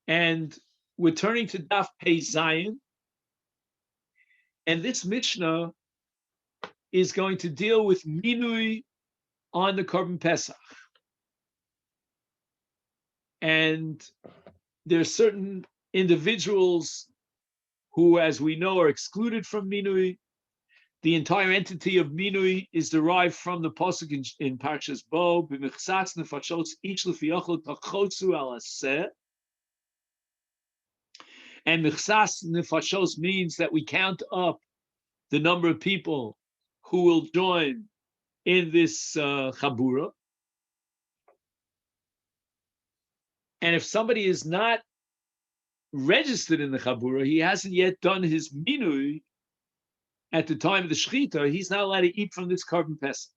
And we're turning to Daf Pei Zion, and this Mishnah is going to deal with Minui on the Korban Pesach. And there are certain individuals who, as we know, are excluded from Minui. The entire entity of Minui is derived from the pasuk in Parshas Bo, b'michsatz nefashos each l'fiyachol tachotzu al aseh. And michsas nefashos means that we count up the number of people who will join in this chabura. And if somebody is not registered in the chabura, he hasn't yet done his minui at the time of the shechita, he's not allowed to eat from this korban pesach.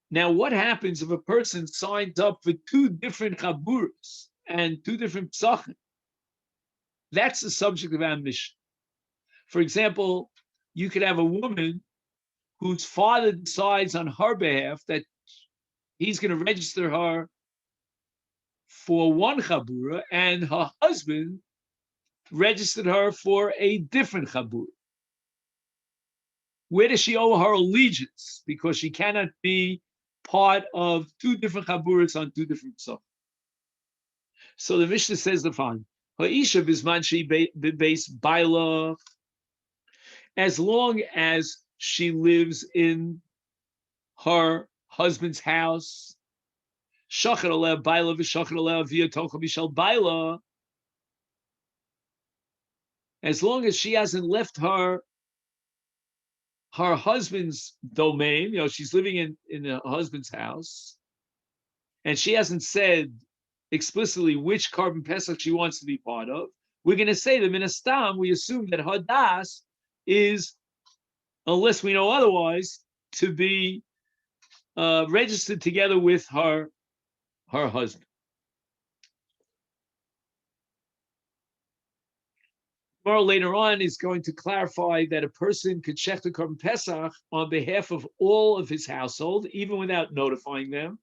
Now, what happens if a person signs up for two different chaburas and two different pesachim? That's the subject of our mission. For example, you could have a woman whose father decides on her behalf that he's going to register her for one chabura, and her husband registered her for a different chabura. Where does she owe her allegiance? Because she cannot be part of two different chaburas on two different pesachim. So the Mishnah says the following: Ha'isha bisman she beis baila, as long as she lives in her husband's house, shachet aleh baila v'shachet aleh via tocha mishal baila, as long as she hasn't left her husband's domain, she's living in her husband's house, and she hasn't said explicitly which korban pesach she wants to be part of, we're going to say that minastam, we assume that her das is, unless we know otherwise, to be registered together with her husband. Tomorrow later on is going to clarify that a person could shech the korban pesach on behalf of all of his household, even without notifying them,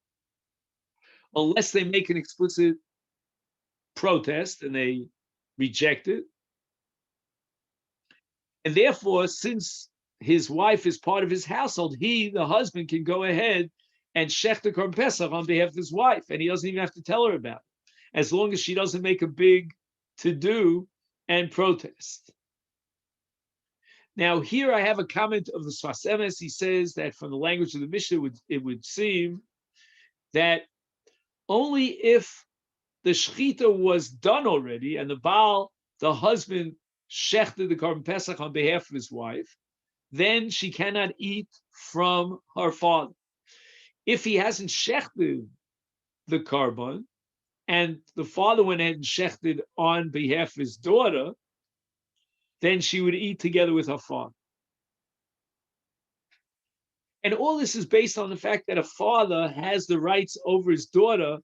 unless they make an explicit protest and they reject it. And therefore, since his wife is part of his household, he, the husband, can go ahead and shech the korban pesach on behalf of his wife, and he doesn't even have to tell her about it, as long as she doesn't make a big to-do and protest. Now, here I have a comment of the Sfas Emes. He says that from the language of the Mishnah, it would seem that only if the shechita was done already and the Baal, the husband, shechted the korban pesach on behalf of his wife, then she cannot eat from her father. If he hasn't shechted the korban, and the father went ahead and shechted on behalf of his daughter, then she would eat together with her father. And all this is based on the fact that a father has the rights over his daughter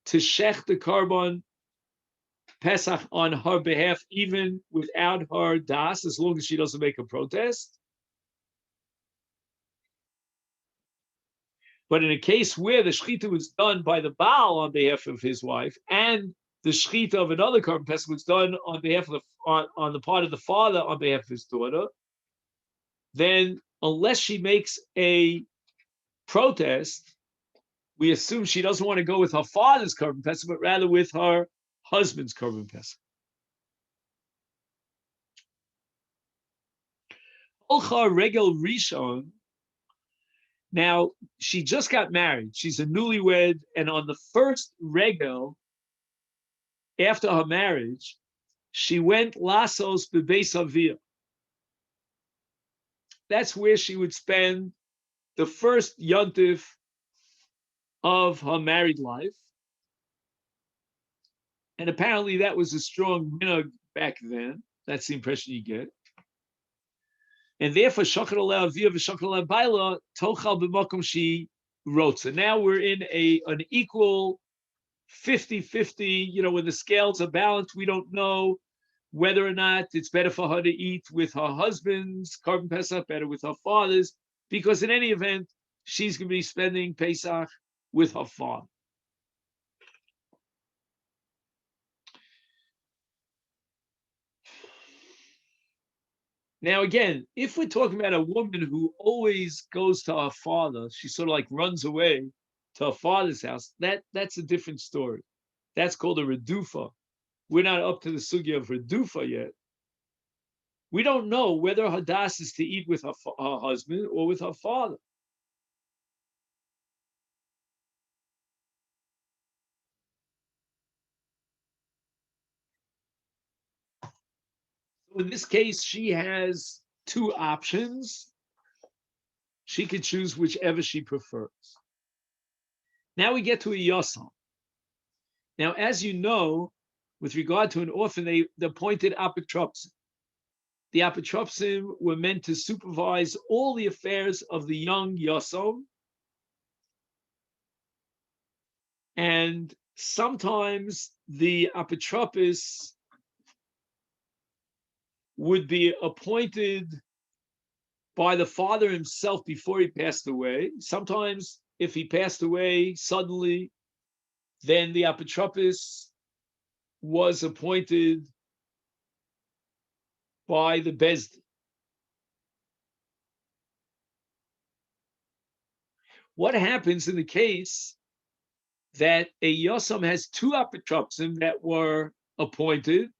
to shech the korban pesach on her behalf, even without her das, as long as she doesn't make a protest. But in a case where the shechita was done by the Baal on behalf of his wife, and the shechita of another korban pesach was done on behalf of on the part of the father on behalf of his daughter, then unless she makes a protest, we assume she doesn't want to go with her father's korban pesach, but rather with her husband's korban pesach. Olcha regel rishon. Now, she just got married. She's a newlywed, and on the first regel, after her marriage, she went lasos bebeis avia. That's where she would spend the first yontif of her married life. And apparently that was a strong minhag back then. That's the impression you get. And therefore, shachet aleh avia v'shachet aleh baila tochal b'makom she wrote. So now we're in an equal 50-50, when the scales are balanced, we don't know whether or not it's better for her to eat with her husband's korban pesach, better with her father's, because in any event, she's going to be spending Pesach with her father. Now, again, if we're talking about a woman who always goes to her father, she sort of like runs away to her father's house, that's a different story. That's called a redufa. We're not up to the sugya of redufa yet. We don't know whether Hadas is to eat with her husband or with her father. So in this case, she has two options. She could choose whichever she prefers. Now we get to a yasam. Now, as you know, with regard to an orphan, they appointed apotropsim. The apotropsim were meant to supervise all the affairs of the young yasam, and sometimes the apotropis would be appointed by the father himself before he passed away. Sometimes, if he passed away suddenly, then the apotropis was appointed by the Bezdin. What happens in the case that a Yosam has two apotropsim that were appointed,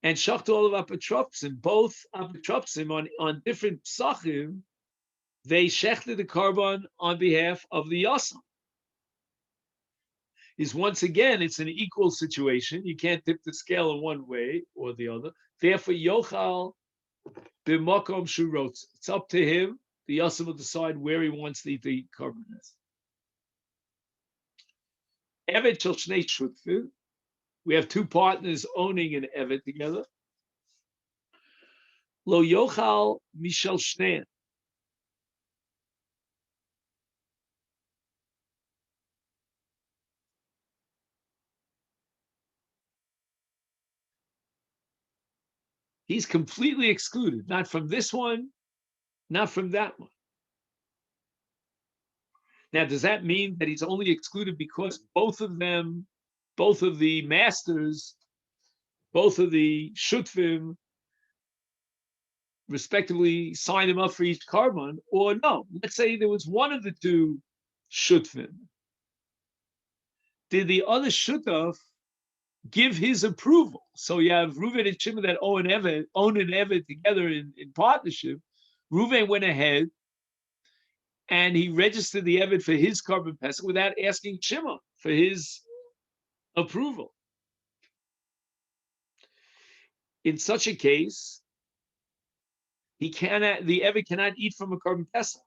and Shachtu of apotropsim, both apotropsim on different psachim, they shechted the korban on behalf of the Yosam. Is once again, it's an equal situation. You can't tip the scale in one way or the other. Therefore, Yochal b'makom shurotz. It's up to him. The Yosam will decide where he wants to eat the korban. Evet shel shnei shutfim. We have two partners owning an evet together. Lo yochal mishel shnein. He's completely excluded, not from this one, not from that one. Now, does that mean that he's only excluded because both of them, both of the masters, both of the shutfim, respectively, signed him up for each korban? Or no, let's say there was one of the two shutfim. Did the other shutaf give his approval? So you have Reuven and Shimon that own an Evet together in partnership. Reuven went ahead and he registered the Evet for his korban pesach without asking Shimon for his approval. In such a case, the Evet cannot eat from a korban pesach.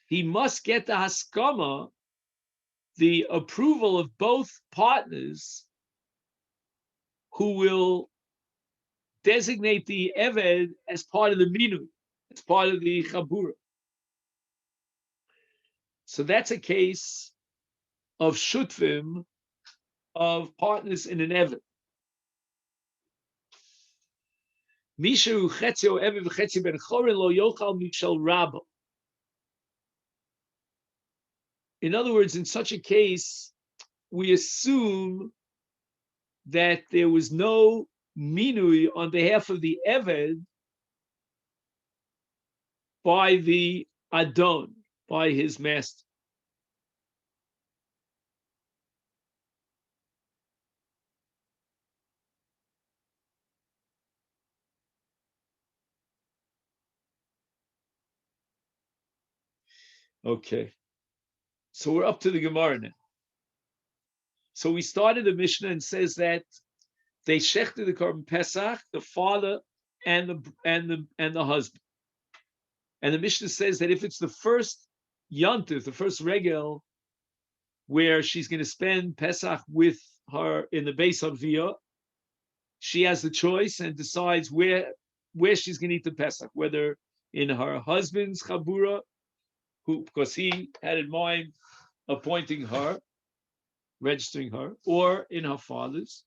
He must get the haskama, the approval of both partners, who will designate the Evet as part of the minu, as part of the chabura. So that's a case of shutfim, of partners in an evet. Mishu chetzio evet v'chetzi ben chorin lo yochal mishal rabba. In other words, in such a case, we assume that there was no minui on behalf of the eved by the adon, by his master. Okay, so we're up to the Gemara now. So we started the Mishnah and says that they shechted the korban pesach, the father and the husband. And the Mishnah says that if it's the first yontif, the first regel, where she's going to spend Pesach with her in the Beis Haviyah, she has the choice and decides where she's going to eat the Pesach, whether in her husband's chabura, who because he had in mind appointing her, registering her, or in her father's.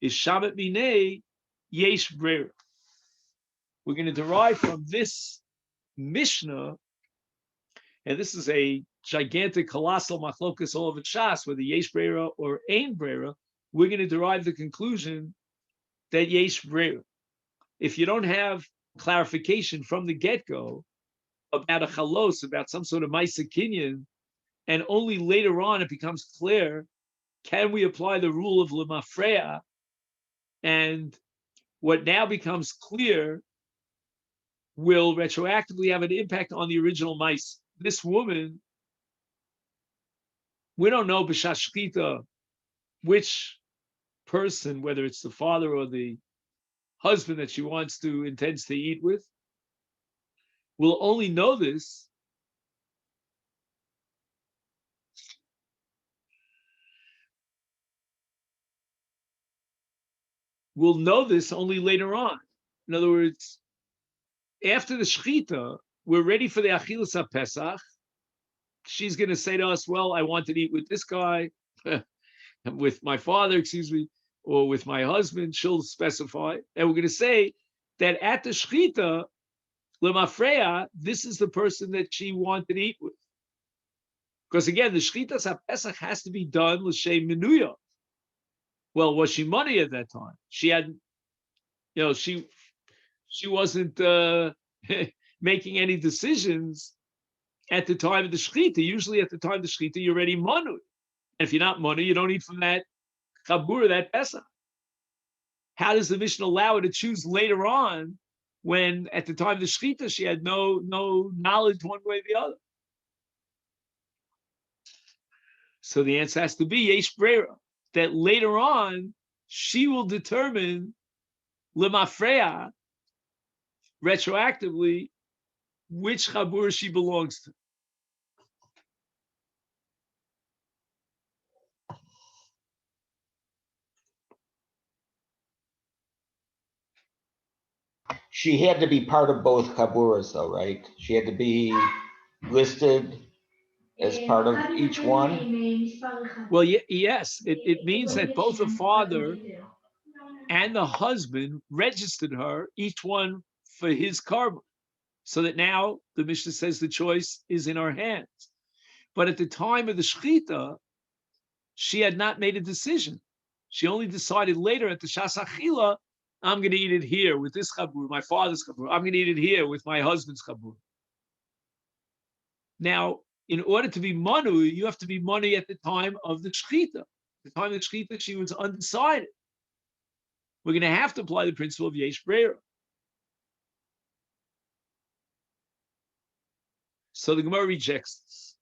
Is Shabbat Minei Yesh Brera. We're going to derive from this Mishnah, and this is a gigantic, colossal machlokas all of it shas, whether Yesh Brera or Ein Brera. We're going to derive the conclusion that Yesh Brera. if you don't have clarification from the get-go about a chalos, about some sort of Masechet, and only later on it becomes clear, can we apply the rule of lemafreya? And what now becomes clear will retroactively have an impact on the original mice. This woman, we don't know b'shas shchita which person, whether it's the father or the husband that she intends to eat with. We'll only know this only later on. In other words, after the shchita, we're ready for the achilas HaPesach. She's going to say to us, well, I wanted to eat with this guy, with my father, or with my husband. She'll specify. And we're going to say that at the shchita, lemafreya, this is the person that she wanted to eat with. Because again, the shchitas HaPesach has to be done l'shem menuya. Well, was she money at that time? She had, she wasn't making any decisions at the time of the shechita. Usually, at the time of the shechita, you're already manu. And if you're not manu, you don't eat from that chabura, that Pesach. How does the Mishnah allow her to choose later on, when at the time of the shechita she had no knowledge one way or the other? So the answer has to be yesh brera, that later on she will determine lemafreya retroactively which chabur she belongs to. She had to be part of both chaburas, though, right? She had to be listed as part of each one. Well, yes, it means that both the father and the husband registered her, each one for his karma, so that now the Mishnah says the choice is in her hands. But at the time of the shechita, she had not made a decision. She only decided later at the shas achila, I'm going to eat it here with this chabur, my father's chabur. I'm going to eat it here with my husband's chabur. Now, in order to be manu, you have to be manu at the time of the shechita. The time of the shechita, she was undecided. We're going to have to apply the principle of yesh brera. So the Gemara rejects this.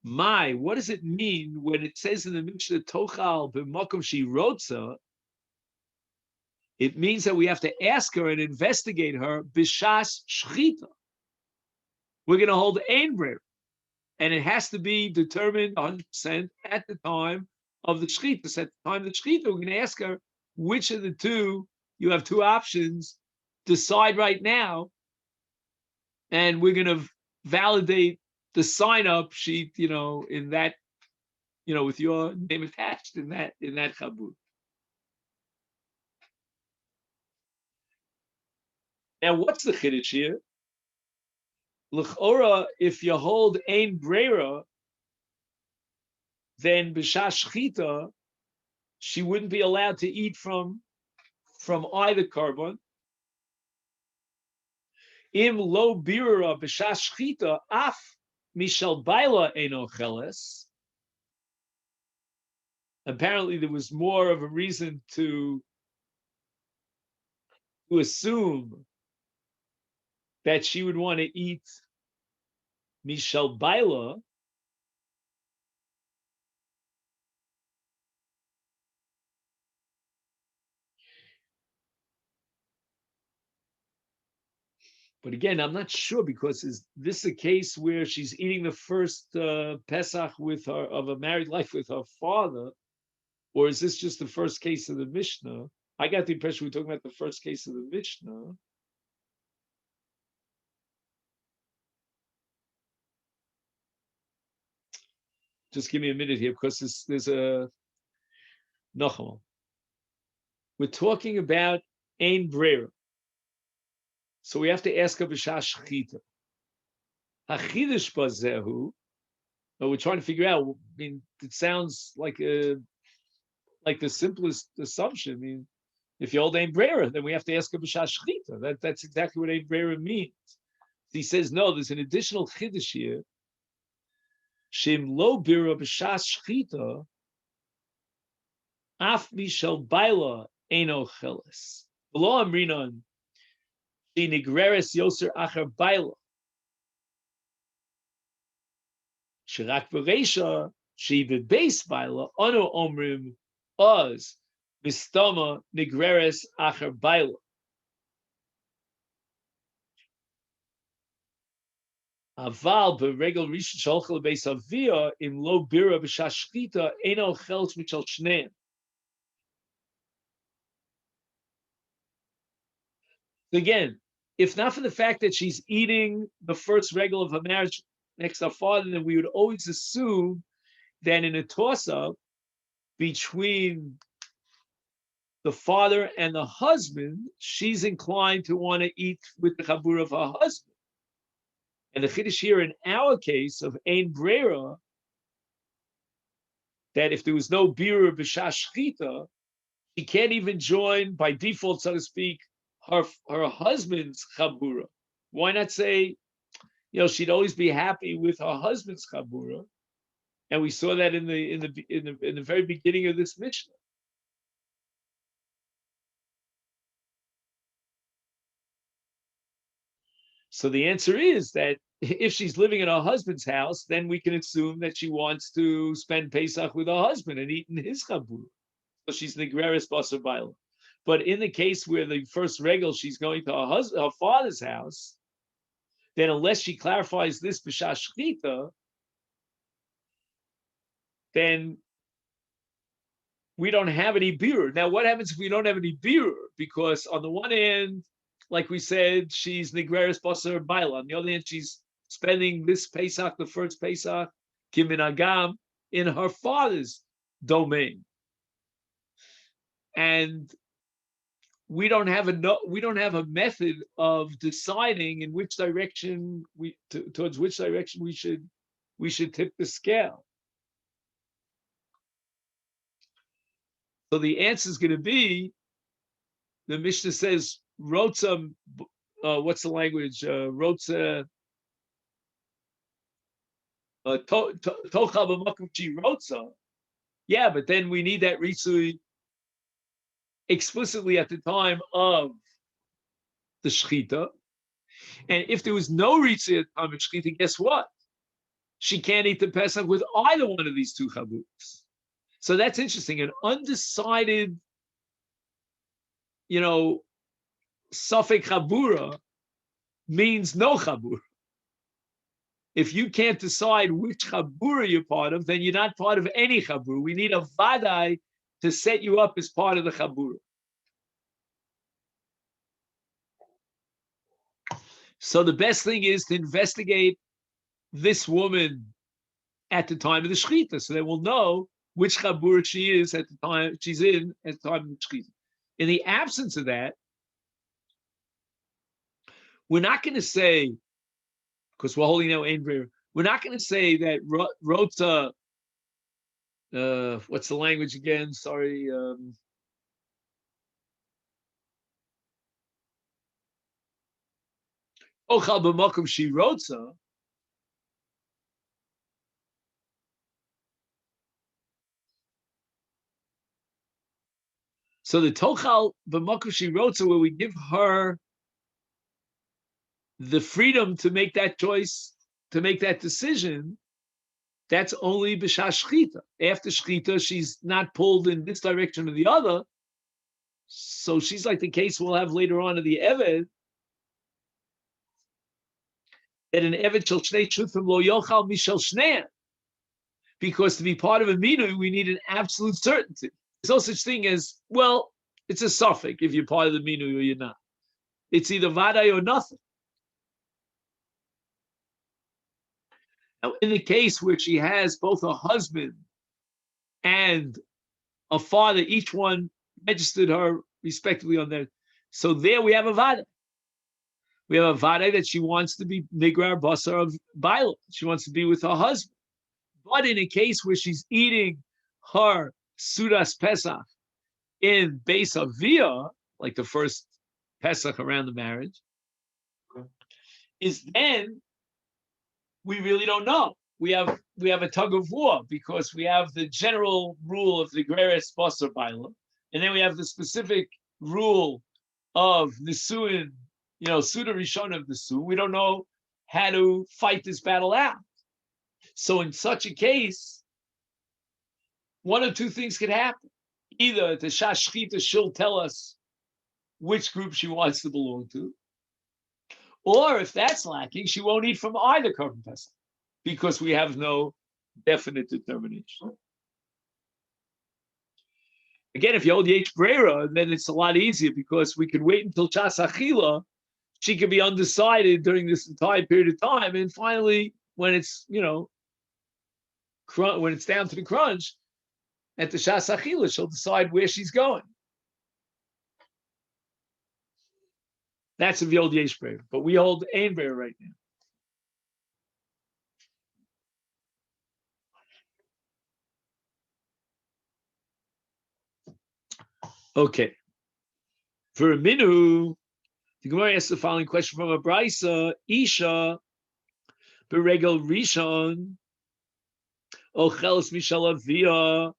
What does it mean when it says in the Mishnah tochal b'makom she rotza? It means that we have to ask her and investigate her b'shas shchita. We're going to hold ein brera, and it has to be determined 100% at the time of the shchita. So at the time of the shchita, we're going to ask her which of the two. You have two options. Decide right now, and we're going to validate the sign-up sheet, in that, with your name attached in that chabur. Now, what's the chiddush here? L'chora, if you hold ein brera, then b'shas shchita, she wouldn't be allowed to eat from either carbon. Im lo birra b'shas shchita af mishal baila eno cheles. Apparently, there was more of a reason to assume that she would want to eat mishal baila. But again, I'm not sure, because is this a case where she's eating the first Pesach of a married life with her father, or is this just the first case of the Mishnah? I got the impression we're talking about the first case of the Mishnah. Just give me a minute here, because there's a Nachal. We're talking about ein brera, so we have to ask her b'shas shchita. Hachidush bazehu. But we're trying to figure out. I mean, it sounds like the simplest assumption. I mean, If you hold Ein Brera, then we have to ask a B'Shas Shechita. That's exactly what Ein Brera means. He says, no, there's an additional Chiddush here. Shem lo bira B'Shas Shechita, af mishal baila eno cheles. Below Amrinon, she nigreres yoser acher baila. Shirak Bereisha, she bebeis baila, ono omrim, oz, mistama nigreres acher baila. Aval beregel rishon sholchel beis avia im lo bira b'shas shchita eno cheles michal shneim. Again, if not for the fact that she's eating the first regal of her marriage next to her father, then we would always assume that in a toss-up between the father and the husband, she's inclined to want to eat with the chabur of her husband. And the chiddush here in our case of Ein Brera, that if there was no birur b'shas shchita, she can't even join by default, so to speak, her husband's chabura. Why not say, she'd always be happy with her husband's chabura, and we saw that in the very beginning of this Mishnah. So the answer is that if she's living in her husband's house, then we can assume that she wants to spend Pesach with her husband and eat in his chabura. So she's nigreres basar baila. But in the case where the first regal she's going to her father's house, then unless she clarifies this b'shas shchita, then we don't have any birur. Now, what happens if we don't have any birur? Because on the one hand, like we said, she's nigreres basar baila. On the other hand, she's spending this Pesach, the first Pesach, kimin agam, in her father's domain. And we don't have a method of deciding in which direction towards which direction we should tip the scale. So the answer is going to be, the Mishnah says, Rotza, what's the language? Rotza, Tocha b'makom chi Rotza. Yeah, but then we need that Ritzui explicitly at the time of the Shechita. And if there was no Ritzui at the time of Shechita, guess what? She can't eat the Pesach with either one of these two chaburas. So that's interesting. An undecided, Safek chabura means no chabura. If you can't decide which chabura you're part of, then you're not part of any chabura. We need a vadai to set you up as part of the chabura. So the best thing is to investigate this woman at the time of the shechita, so that we'll know which chabura she is at the time she's in at the time of the shechita. In the absence of that, we're not going to say, because we're holding now Ein Brera, we're not going to say that Rota, what's the language again? Sorry. Ochal b'makom she Rota. So the Tochal b'makom she Rota, where we give her the freedom to make that choice, to make that decision, that's only b'shas shchita. After shchita, she's not pulled in this direction or the other. So she's like the case we'll have later on in the Eved, that an Eved shel shnei shufim lo yochal mishel shneim. Because to be part of a minui, we need an absolute certainty. There's no such thing as, well, it's a suffix if you're part of the minui or you're not. It's either vadai or nothing. Now, in the case where she has both a husband and a father, each one registered her respectively on that. So there we have a vada. We have a vada that she wants to be nigrar basar of baila. She wants to be with her husband. But in a case where she's eating her sudas pesach in Beis Avia, like the first Pesach around the marriage, is then we really don't know. We have a tug of war because we have the general rule of the Gereres Basar Baila, and then we have the specific rule of Nisuin, Suda Rishon of Nisu. We don't know how to fight this battle out. So in such a case, one of two things could happen. Either the Shashchita, she'll tell us which group she wants to belong to, or if that's lacking, she won't eat from either Korban Pesach because we have no definite determination. Again, if you hold Yesh Brera, then it's a lot easier because we could wait until Chas Achila. She could be undecided during this entire period of time, and finally, when it's when it's down to the crunch, at the Shas Achila, she'll decide where she's going. That's if you hold Yesh Brera, but we hold Ein Brera right now. Okay. For a minu, the Gemara asks the following question from a Brisa: Isha beregel rishon ocheles mishal avia.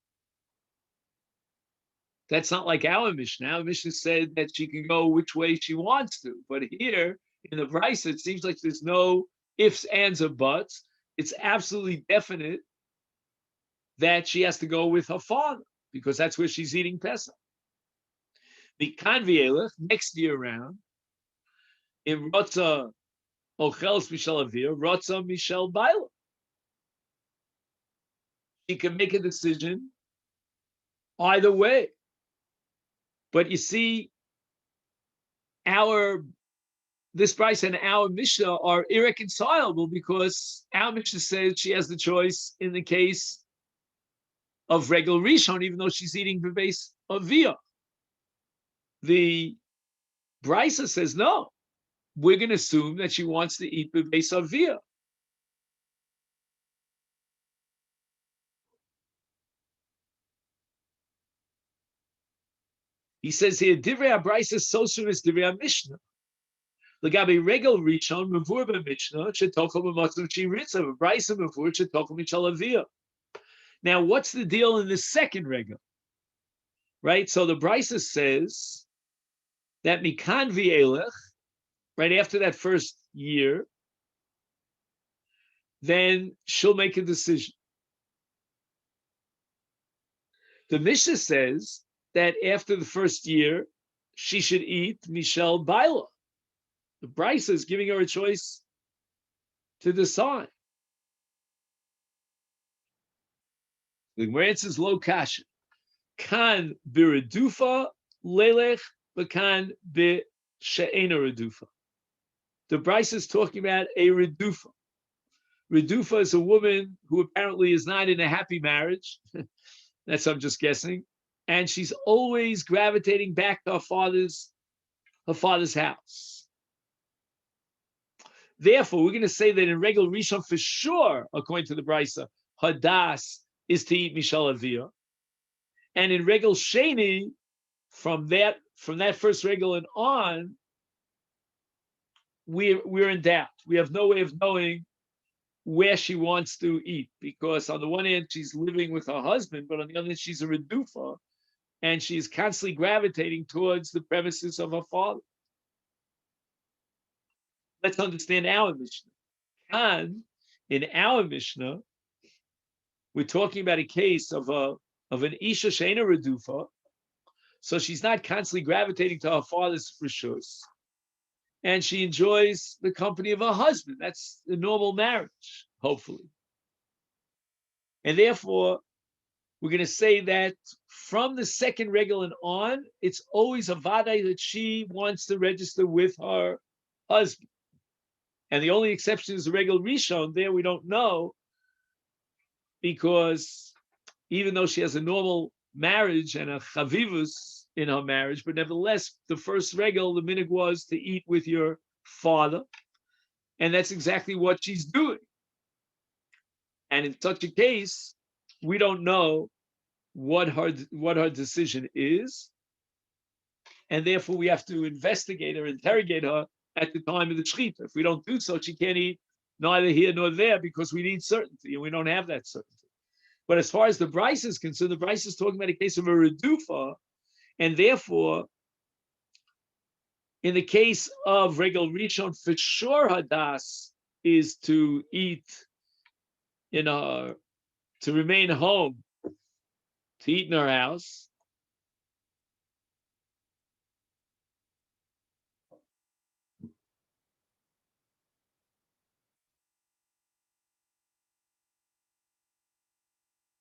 That's not like our Mishnah. Our Mishnah said that she can go which way she wants to, but here in the Brisa, it seems like there's no ifs, ands, or buts. It's absolutely definite that she has to go with her father because that's where she's eating Pesach. The Kanvielech, next year around, in Rotza Ochels Mishal Avir, Rotza Mishal Baila. She can make a decision either way. But you see, this Bryce and our Mishnah are irreconcilable because our Mishnah says she has the choice in the case of Regel Rishon, even though she's eating the base of Via. The Brisa says no. We're going to assume that she wants to eat the base of Via. He says here, Divrei HaBrisa Sosun is Divrei HaMishnah. L'gabe Regel Rishon Mavur BeMishnah Shetochel BeMatzon Shiritza BeBrisa Mavur Shetochel Michal Avia. Now, what's the deal in the second Regel? Right? So the Brisa says that Mikan V'elech, right after that first year, then she'll make a decision. The Mishnah says that after the first year, she should eat Mishal Baila. The Brisa is giving her a choice to decide. The Gemara answers Lo Kasha. Kan biradufa lelech, v'kan b'she'ena redufa. The Brisa is talking about a redufa. Redufa is a woman who apparently is not in a happy marriage. That's I'm just guessing. And she's always gravitating back to her father's house. Therefore, we're going to say that in Regel Rishon for sure, according to the Brisa, Hadas is to eat Mishal Avia. And in Regel Sheni, from that first Regel and on, we're in doubt. We have no way of knowing where she wants to eat, because on the one hand, she's living with her husband, but on the other hand, she's a redufa, and she's constantly gravitating towards the premises of her father. Let's understand our Mishnah. And in our Mishnah, we're talking about a case of an Isha Sheina Redufa, so she's not constantly gravitating to her father's rishus, and she enjoys the company of her husband. That's the normal marriage, hopefully. And therefore, we're going to say that from the second Regel and on, it's always a vadai that she wants to register with her husband. And the only exception is the Regel Rishon. There we don't know, because even though she has a normal marriage and a chavivus in her marriage, but nevertheless, the first Regel, the minhag was to eat with your father. And that's exactly what she's doing. And in such a case, we don't know what her decision is, and therefore we have to investigate or interrogate her at the time of the shechita. If we don't do so, she can't eat neither here nor there because we need certainty, and we don't have that certainty. But as far as the Bryce is concerned, the Bryce is talking about a case of a redufa, and therefore, in the case of Regel Rishon, for sure Hadas is to eat to remain home, to eat in her house.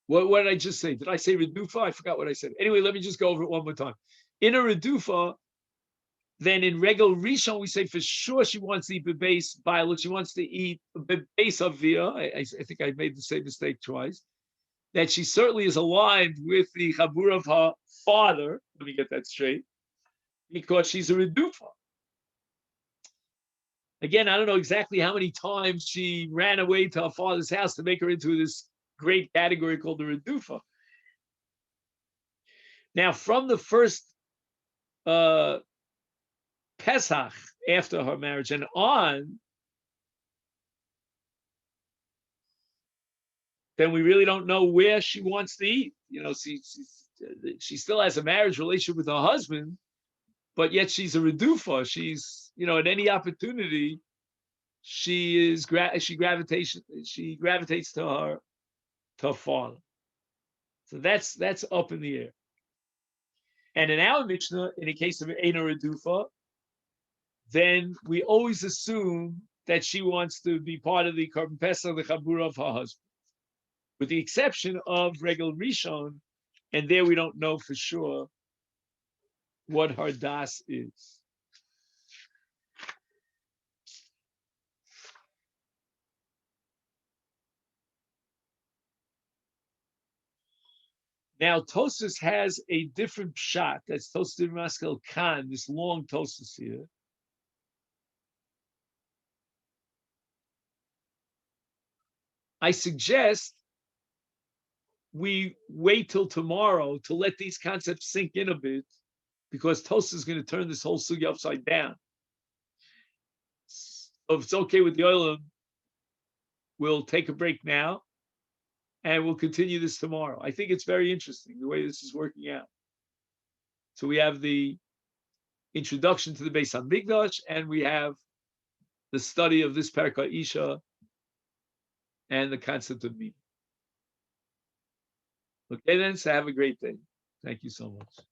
What did I just say? Did I say redufa? I forgot what I said. Anyway, let me just go over it one more time. In a redufa, then in Regel Rishon, we say for sure she wants to eat bebeis violet. She wants to eat bebeis avia. I think I made the same mistake twice. That she certainly is aligned with the chabur of her father. Let me get that straight. Because she's a redufa. Again, I don't know exactly how many times she ran away to her father's house to make her into this great category called the redufa. Now, from the first Pesach after her marriage and on, then we really don't know where she wants to eat. She still has a marriage relationship with her husband, but yet she's a redufa. She's, at any opportunity, she gravitates to her father. So that's up in the air. And in our Mishnah, in the case of Eina Redufa, then we always assume that she wants to be part of the Korban Pesach, the Chabura of her husband, with the exception of Regel Rishon, and there we don't know for sure what her das is. Now, Tosfos has a different pshat. That's Tosfos Maskel Khan, this long Tosfos here. I suggest we wait till tomorrow to let these concepts sink in a bit, because Tosfos is going to turn this whole sugya upside down. So if it's okay with the Olam, we'll take a break now, and we'll continue this tomorrow. I think it's very interesting the way this is working out. So we have the introduction to the Beis Hamikdash, and we have the study of this Perka Isha and the concept of meaning. Okay then, so have a great day. Thank you so much.